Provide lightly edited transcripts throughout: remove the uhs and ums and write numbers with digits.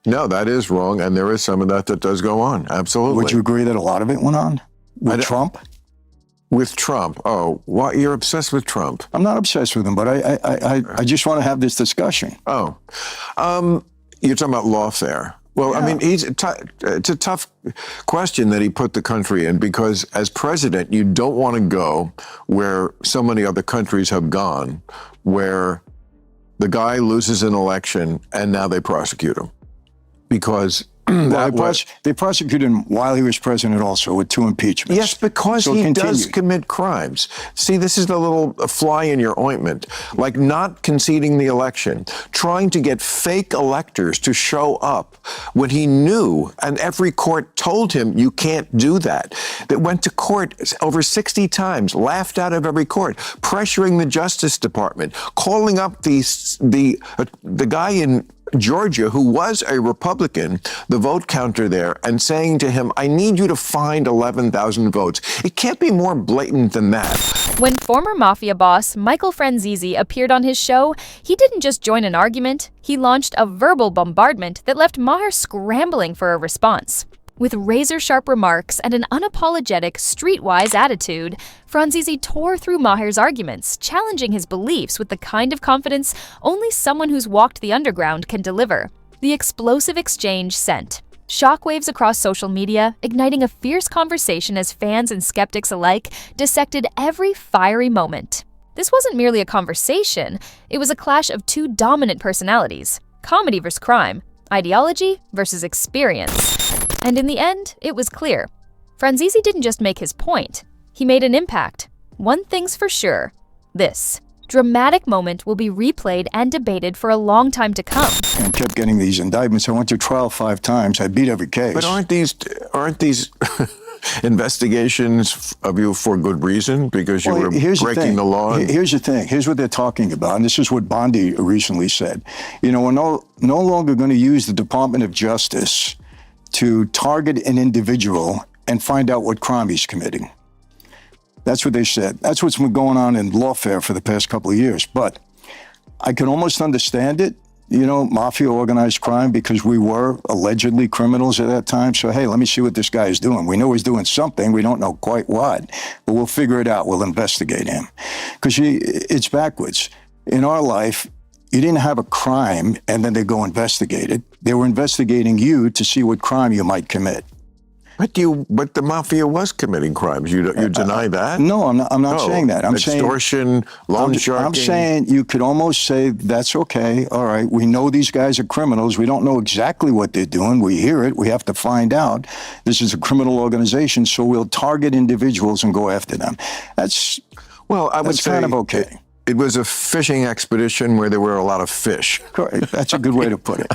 No, that is wrong, and there is some of that that does go on. Absolutely. Would you agree that a lot of it went on with Trump? With Trump? Oh, why you're obsessed with Trump? I'm not obsessed with him, but I just want to have this discussion. Oh, you're talking about lawfare. Well, yeah. I mean, it's a tough question that he put the country in, because as president, you don't want to go where so many other countries have gone, where the guy loses an election and now they prosecute him. Because they prosecuted him while he was president also with 2 impeachments. Yes, because so he does commit crimes. See, this is the little fly in your ointment, like not conceding the election, trying to get fake electors to show up when he knew, and every court told him you can't do that. That went to court over 60 times, laughed out of every court, pressuring the Justice Department, calling up the guy in Georgia, who was a Republican, the vote counter there, and saying to him, I need you to find 11,000 votes. It can't be more blatant than that. When former mafia boss Michael Franzese appeared on his show, he didn't just join an argument, he launched a verbal bombardment that left Maher scrambling for a response. With razor-sharp remarks and an unapologetic, streetwise attitude, Franzese tore through Maher's arguments, challenging his beliefs with the kind of confidence only someone who's walked the underground can deliver. The explosive exchange sent shockwaves across social media, igniting a fierce conversation as fans and skeptics alike dissected every fiery moment. This wasn't merely a conversation, it was a clash of 2 dominant personalities: comedy versus crime, ideology versus experience. And in the end, it was clear. Franzese didn't just make his point, he made an impact. One thing's for sure, this dramatic moment will be replayed and debated for a long time to come. I kept getting these indictments. I went to trial 5 times. I beat every case. But aren't these investigations of you for good reason? Because you were breaking the law? Here's the thing. Here's what they're talking about. And this is what Bondi recently said. You know, we're no longer going to use the Department of Justice to target an individual and find out what crime he's committing. That's what they said. That's what's been going on in lawfare for the past couple of years. But I can almost understand it, you know, mafia, organized crime, because we were allegedly criminals at that time. So, hey, let me see what this guy is doing. We know he's doing something. We don't know quite what, but we'll figure it out. We'll investigate him. Because it's backwards. In our life, you didn't have a crime and then they go investigate it. They were investigating you to see what crime you might commit. But the mafia was committing crimes. You deny that? No, I'm not saying that. I'm saying extortion, loan sharking. I'm saying you could almost say that's okay. All right, we know these guys are criminals. We don't know exactly what they're doing. We hear it. We have to find out. This is a criminal organization, so we'll target individuals and go after them. That's kind of okay. It was a fishing expedition where there were a lot of fish. That's a good way to put it.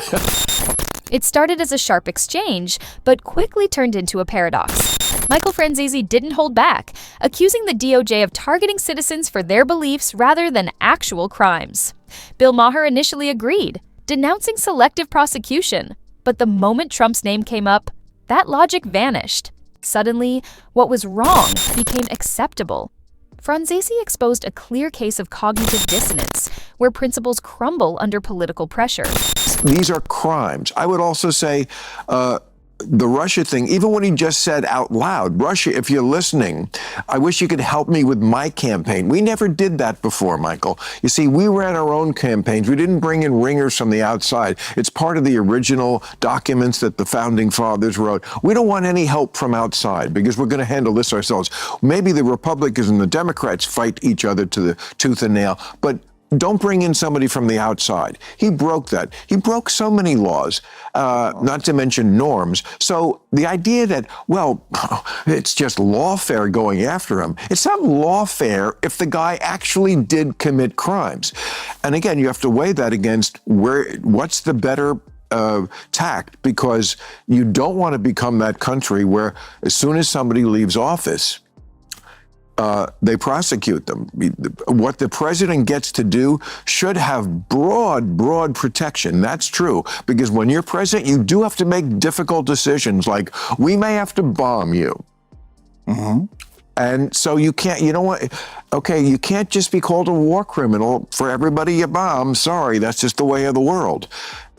It started as a sharp exchange, but quickly turned into a paradox. Michael Franzese didn't hold back, accusing the DOJ of targeting citizens for their beliefs rather than actual crimes. Bill Maher initially agreed, denouncing selective prosecution. But the moment Trump's name came up, that logic vanished. Suddenly, what was wrong became acceptable. Franzese exposed a clear case of cognitive dissonance, where principles crumble under political pressure. These are crimes. I would also say the Russia thing, even what he just said out loud, Russia, if you're listening, I wish you could help me with my campaign. We never did that before, Michael. You see, we ran our own campaigns. We didn't bring in ringers from the outside. It's part of the original documents that the founding fathers wrote. We don't want any help from outside because we're going to handle this ourselves. Maybe the Republicans and the Democrats fight each other to the tooth and nail, but don't bring in somebody from the outside. He broke that. He broke so many laws, not to mention norms. So the idea that, well, it's just lawfare going after him. It's not lawfare if the guy actually did commit crimes. And again, you have to weigh that against what's the better tact, because you don't want to become that country where as soon as somebody leaves office, they prosecute them. What the president gets to do should have broad protection. That's true, because when you're president, you do have to make difficult decisions, like we may have to bomb you. Mm-hmm. And so you can't, you know what? Okay, you can't just be called a war criminal for everybody you bomb. Sorry, that's just the way of the world.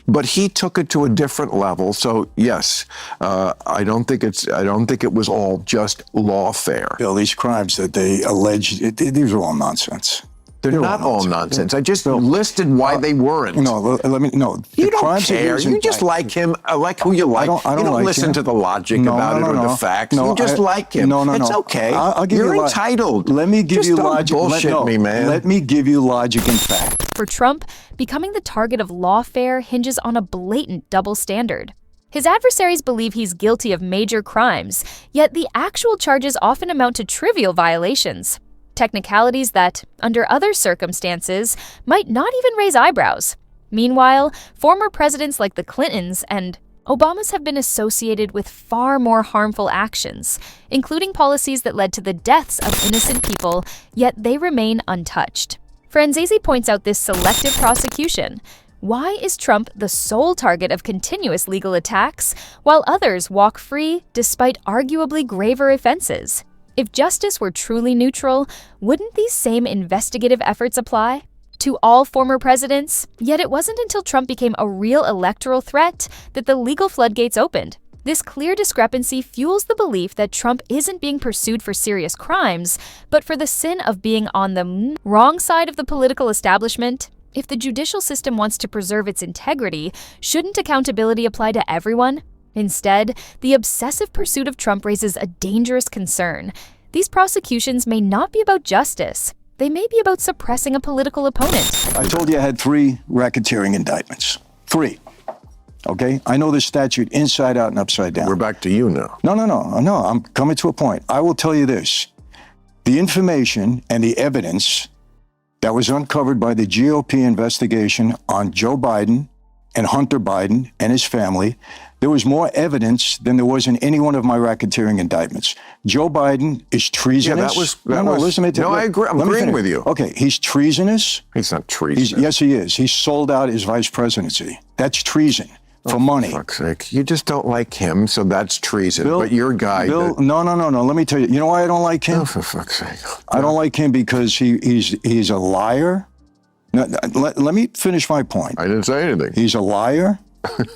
but he took it to a different level. So yes, I don't think it was all just lawfare. Bill, these crimes that they allege, these are all nonsense. They're not all nonsense. I just listed why they weren't. No, let me. No, you don't care. You just like him. Like who you like. I don't like listen him. to the logic about it or the facts. No, you just like him. It's okay. I'll give You're you entitled. Let me give just you don't logic. Bullshit me, man. Let me give you logic and fact. For Trump, becoming the target of lawfare hinges on a blatant double standard. His adversaries believe he's guilty of major crimes, yet the actual charges often amount to trivial violations. Technicalities that, under other circumstances, might not even raise eyebrows. Meanwhile, former presidents like the Clintons and Obamas have been associated with far more harmful actions, including policies that led to the deaths of innocent people, yet they remain untouched. Franzese points out this selective prosecution. Why is Trump the sole target of continuous legal attacks, while others walk free despite arguably graver offenses? If justice were truly neutral, wouldn't these same investigative efforts apply to all former presidents? Yet it wasn't until Trump became a real electoral threat that the legal floodgates opened. This clear discrepancy fuels the belief that Trump isn't being pursued for serious crimes, but for the sin of being on the wrong side of the political establishment. If the judicial system wants to preserve its integrity, shouldn't accountability apply to everyone? Instead, the obsessive pursuit of Trump raises a dangerous concern. These prosecutions may not be about justice. They may be about suppressing a political opponent. I told you I had 3 racketeering indictments. 3. Okay? I know the statute inside out and upside down. We're back to you now. No. I'm coming to a point. I will tell you this. The information and the evidence that was uncovered by the GOP investigation on Joe Biden and Hunter Biden and his family, there was more evidence than there was in any one of my racketeering indictments. Joe Biden is treasonous. Listen to me. No, I agree. I'm agreeing with you. Okay, he's treasonous. He's not treasonous. Yes, he is. He sold out his vice presidency. That's treason for money. For fuck's sake. You just don't like him, so that's treason. Bill, but your guy... Bill, no. Let me tell you. You know why I don't like him? Oh, for fuck's sake. I don't like him because he's a liar. Now, let me finish my point. I didn't say anything. He's a liar.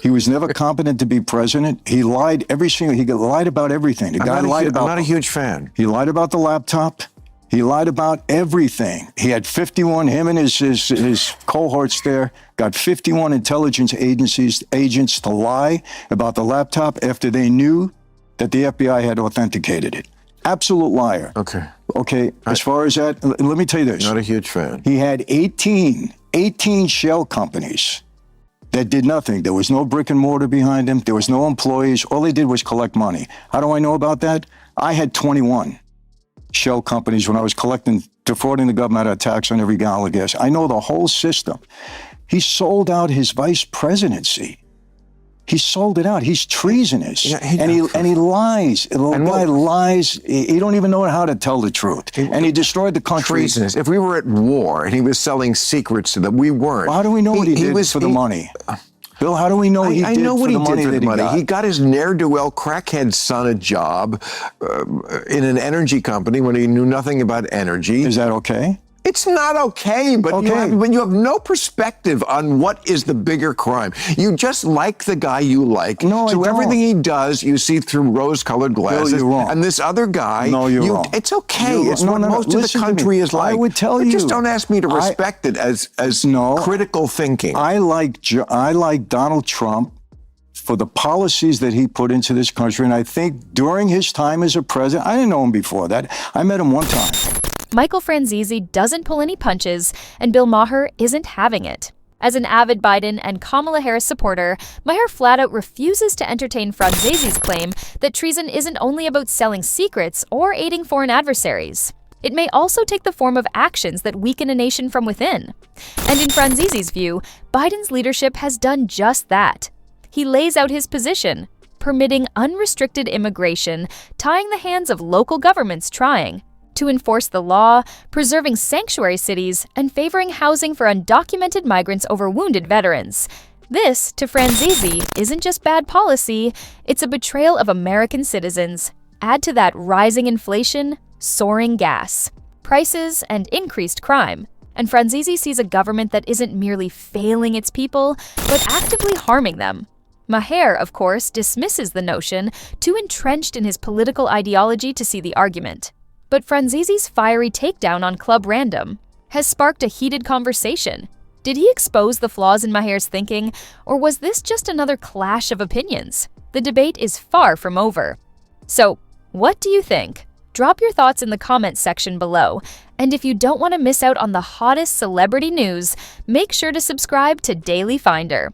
He was never competent to be president. He lied he lied about everything. The guy lied about... I'm not a huge fan. He lied about the laptop. He lied about everything. He had 51, him and his cohorts there, got 51 intelligence agents to lie about the laptop after they knew that the FBI had authenticated it. Absolute liar. Okay, as far as that, let me tell you this. Not a huge fan. He had 18 shell companies that did nothing. There was no brick and mortar behind him. There was no employees. All they did was collect money. How do I know about that? I had 21 shell companies when I was defrauding the government out of tax on every gallon of gas. I know the whole system. He sold out his vice presidency. He sold it out. He's treasonous. Yeah, and he lies. The guy lies. He don't even know how to tell the truth. And he destroyed the country. Treasonous. If we were at war and he was selling secrets to them, we weren't. Well, how do we know what he did for the money? Bill, how do we know he did for the money that he got? He got his ne'er-do-well crackhead son a job in an energy company when he knew nothing about energy. Is that okay? It's not okay, but you have no perspective on what is the bigger crime. You just like the guy you like. No, I so don't. everything he does, you see through rose-colored glasses. Bill, you're wrong. And this other guy, no, you're wrong. It's okay. You're It's what most of the country is like. I would tell but you. Just don't ask me to respect it as critical thinking. I like Donald Trump for the policies that he put into this country, and I think during his time as a president, I didn't know him before that. I met him one time. Michael Franzese doesn't pull any punches, and Bill Maher isn't having it. As an avid Biden and Kamala Harris supporter, Maher flat out refuses to entertain Franzese's claim that treason isn't only about selling secrets or aiding foreign adversaries. It may also take the form of actions that weaken a nation from within. And in Franzese's view, Biden's leadership has done just that. He lays out his position, permitting unrestricted immigration, tying the hands of local governments trying to enforce the law, preserving sanctuary cities, and favoring housing for undocumented migrants over wounded veterans. This, to Franzese, isn't just bad policy, it's a betrayal of American citizens. Add to that rising inflation, soaring gas prices, and increased crime, and Franzese sees a government that isn't merely failing its people, but actively harming them. Maher, of course, dismisses the notion, too entrenched in his political ideology to see the argument. But Franzese's fiery takedown on Club Random has sparked a heated conversation. Did he expose the flaws in Maher's thinking, or was this just another clash of opinions? The debate is far from over. So, what do you think? Drop your thoughts in the comments section below, and if you don't want to miss out on the hottest celebrity news, make sure to subscribe to Daily Finder.